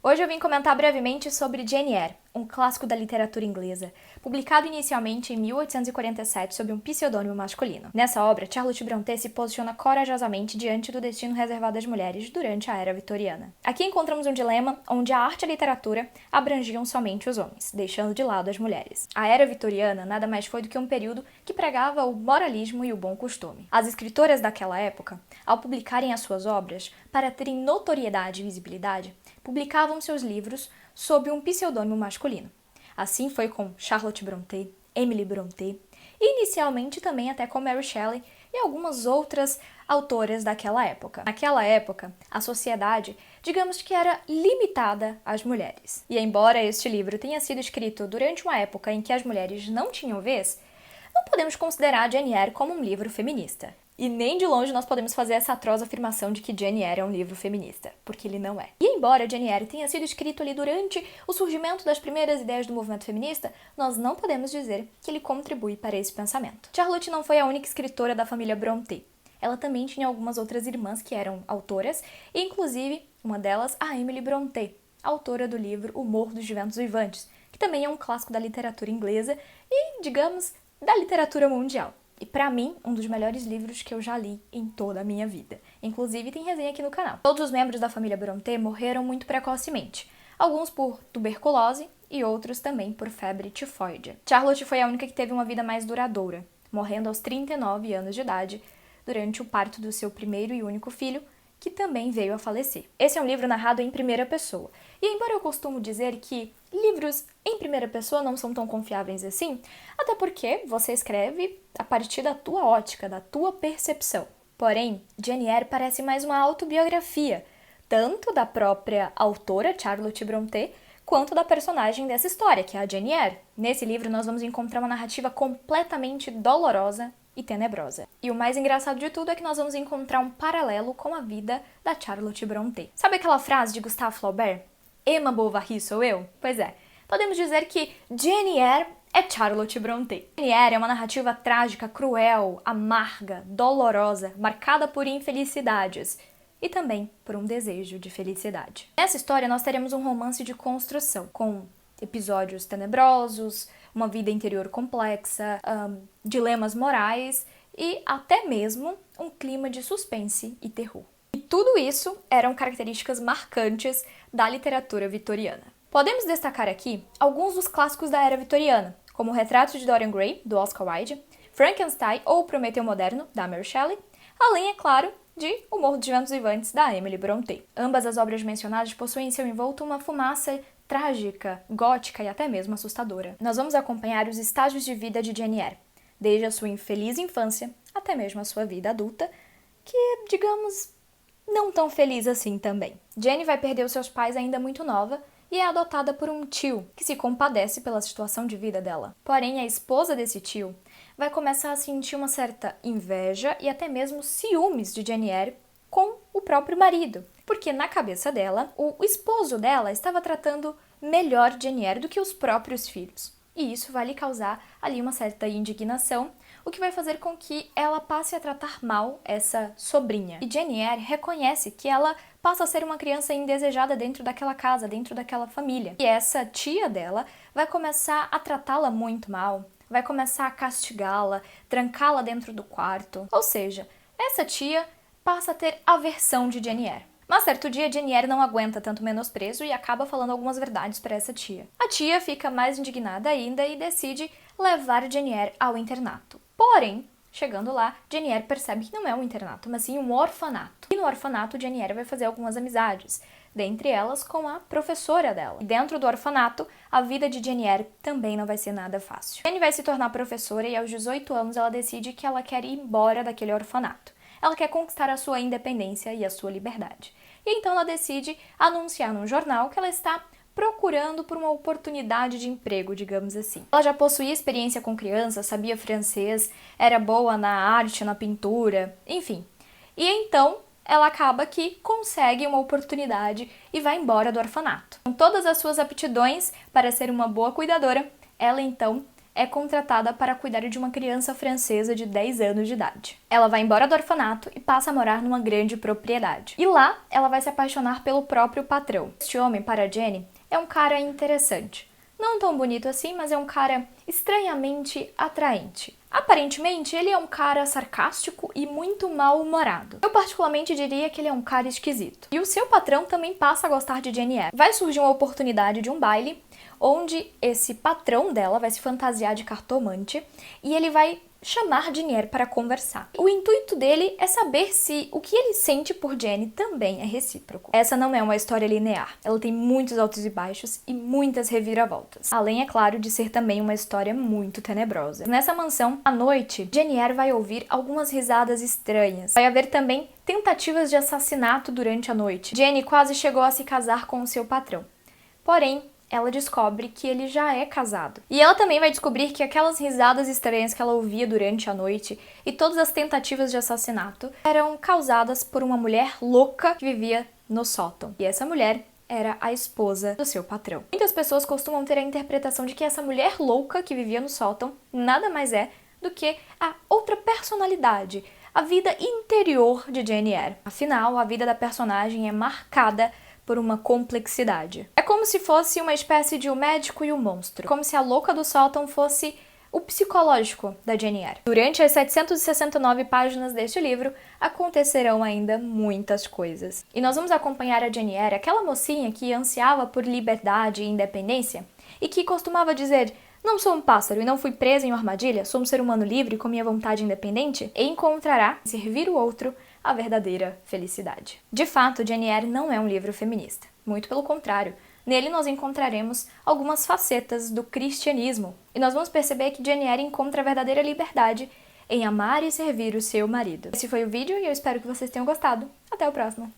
Hoje eu vim comentar brevemente sobre Jane Eyre, um clássico da literatura inglesa, publicado inicialmente em 1847 sob um pseudônimo masculino. Nessa obra, Charlotte Brontë se posiciona corajosamente diante do destino reservado às mulheres durante a Era Vitoriana. Aqui encontramos um dilema onde a arte e a literatura abrangiam somente os homens, deixando de lado as mulheres. A Era Vitoriana nada mais foi do que um período que pregava o moralismo e o bom costume. As escritoras daquela época, ao publicarem as suas obras, para terem notoriedade e visibilidade, publicavam seus livros sob um pseudônimo masculino. Assim foi com Charlotte Brontë, Emily Brontë e inicialmente também até com Mary Shelley e algumas outras autoras daquela época. Naquela época, a sociedade, digamos que era limitada às mulheres. E embora este livro tenha sido escrito durante uma época em que as mulheres não tinham vez, não podemos considerar Jane Eyre como um livro feminista. E nem de longe nós podemos fazer essa atroz afirmação de que Jane Eyre é um livro feminista, porque ele não é. E embora Jane Eyre tenha sido escrito ali durante o surgimento das primeiras ideias do movimento feminista, nós não podemos dizer que ele contribui para esse pensamento. Charlotte não foi a única escritora da família Brontë. Ela também tinha algumas outras irmãs que eram autoras, e inclusive uma delas, a Emily Brontë, autora do livro O Morro dos Ventos Uivantes, que também é um clássico da literatura inglesa e, digamos, da literatura mundial. E pra mim, um dos melhores livros que eu já li em toda a minha vida. Inclusive, tem resenha aqui no canal. Todos os membros da família Brontë morreram muito precocemente. Alguns por tuberculose e outros também por febre tifoide. Charlotte foi a única que teve uma vida mais duradoura, morrendo aos 39 anos de idade, durante o parto do seu primeiro e único filho, que também veio a falecer. Esse é um livro narrado em primeira pessoa. E embora eu costumo dizer que livros em primeira pessoa não são tão confiáveis assim, até porque você escreve a partir da tua ótica, da tua percepção. Porém, Jane Eyre parece mais uma autobiografia, tanto da própria autora, Charlotte Brontë, quanto da personagem dessa história, que é a Jane Eyre. Nesse livro nós vamos encontrar uma narrativa completamente dolorosa e tenebrosa. E o mais engraçado de tudo é que nós vamos encontrar um paralelo com a vida da Charlotte Brontë. Sabe aquela frase de Gustave Flaubert? Emma Bovary sou eu? Pois é, podemos dizer que Jane Eyre é Charlotte Brontë. Jane Eyre é uma narrativa trágica, cruel, amarga, dolorosa, marcada por infelicidades e também por um desejo de felicidade. Nessa história nós teremos um romance de construção, com episódios tenebrosos, uma vida interior complexa, dilemas morais e até mesmo um clima de suspense e terror. E tudo isso eram características marcantes da literatura vitoriana. Podemos destacar aqui alguns dos clássicos da Era Vitoriana, como O Retrato de Dorian Gray, do Oscar Wilde, Frankenstein ou Prometeu Moderno, da Mary Shelley, além, é claro, de O Morro dos Ventos Uivantes, da Emily Brontë. Ambas as obras mencionadas possuem em seu envolto uma fumaça trágica, gótica e até mesmo assustadora. Nós vamos acompanhar os estágios de vida de Jane Eyre, desde a sua infeliz infância até mesmo a sua vida adulta, que, digamos, não tão feliz assim também. Jane vai perder os seus pais ainda muito nova e é adotada por um tio, que se compadece pela situação de vida dela. Porém, a esposa desse tio vai começar a sentir uma certa inveja e até mesmo ciúmes de Jane Eyre com o próprio marido, porque na cabeça dela, o esposo dela estava tratando melhor Jane Eyre do que os próprios filhos. E isso vai lhe causar ali uma certa indignação, o que vai fazer com que ela passe a tratar mal essa sobrinha. E Jane Eyre reconhece que ela passa a ser uma criança indesejada dentro daquela casa, dentro daquela família. E essa tia dela vai começar a tratá-la muito mal, vai começar a castigá-la, trancá-la dentro do quarto. Ou seja, essa tia passa a ter aversão de Jane Eyre. Mas certo dia, Jane Eyre não aguenta tanto menosprezo e acaba falando algumas verdades para essa tia. A tia fica mais indignada ainda e decide levar Jane Eyre ao internato. Porém, chegando lá, Jane Eyre percebe que não é um internato, mas sim um orfanato. E no orfanato, Jane Eyre vai fazer algumas amizades, dentre elas com a professora dela. E dentro do orfanato, a vida de Jane Eyre também não vai ser nada fácil. Jane vai se tornar professora e aos 18 anos ela decide que ela quer ir embora daquele orfanato. Ela quer conquistar a sua independência e a sua liberdade. E então ela decide anunciar num jornal que ela está procurando por uma oportunidade de emprego, digamos assim. Ela já possuía experiência com crianças, sabia francês, era boa na arte, na pintura, enfim. E então ela acaba que consegue uma oportunidade e vai embora do orfanato. Com todas as suas aptidões para ser uma boa cuidadora, ela então é contratada para cuidar de uma criança francesa de 10 anos de idade. Ela vai embora do orfanato e passa a morar numa grande propriedade. E lá, ela vai se apaixonar pelo próprio patrão. Este homem, para Jenny, é um cara interessante. Não tão bonito assim, mas é um cara estranhamente atraente. Aparentemente, ele é um cara sarcástico e muito mal-humorado. Eu particularmente diria que ele é um cara esquisito. E o seu patrão também passa a gostar de Jenny Eyre. Vai surgir uma oportunidade de um baile, onde esse patrão dela vai se fantasiar de cartomante e ele vai chamar Jenny Eyre para conversar. O intuito dele é saber se o que ele sente por Jenny também é recíproco. Essa não é uma história linear. Ela tem muitos altos e baixos e muitas reviravoltas. Além, é claro, de ser também uma história muito tenebrosa. Nessa mansão, à noite, Jenny Eyre vai ouvir algumas risadas estranhas. Vai haver também tentativas de assassinato durante a noite. Jenny quase chegou a se casar com o seu patrão. Porém, ela descobre que ele já é casado. E ela também vai descobrir que aquelas risadas estranhas que ela ouvia durante a noite e todas as tentativas de assassinato eram causadas por uma mulher louca que vivia no sótão. E essa mulher era a esposa do seu patrão. Muitas pessoas costumam ter a interpretação de que essa mulher louca que vivia no sótão nada mais é do que a outra personalidade, a vida interior de Jenny Eyre. Afinal, a vida da personagem é marcada por uma complexidade. É como se fosse uma espécie de o médico e o monstro. Como se a louca do sótão fosse o psicológico da Jenny Eyre. Durante as 769 páginas deste livro, acontecerão ainda muitas coisas. E nós vamos acompanhar a Jenny Eyre, aquela mocinha que ansiava por liberdade e independência, e que costumava dizer: "Não sou um pássaro e não fui presa em uma armadilha, sou um ser humano livre com minha vontade independente", e encontrará, em servir o outro, a verdadeira felicidade. De fato, Jenny Eyre não é um livro feminista. Muito pelo contrário. Nele nós encontraremos algumas facetas do cristianismo. E nós vamos perceber que Jenny Eyre encontra a verdadeira liberdade em amar e servir o seu marido. Esse foi o vídeo e eu espero que vocês tenham gostado. Até o próximo!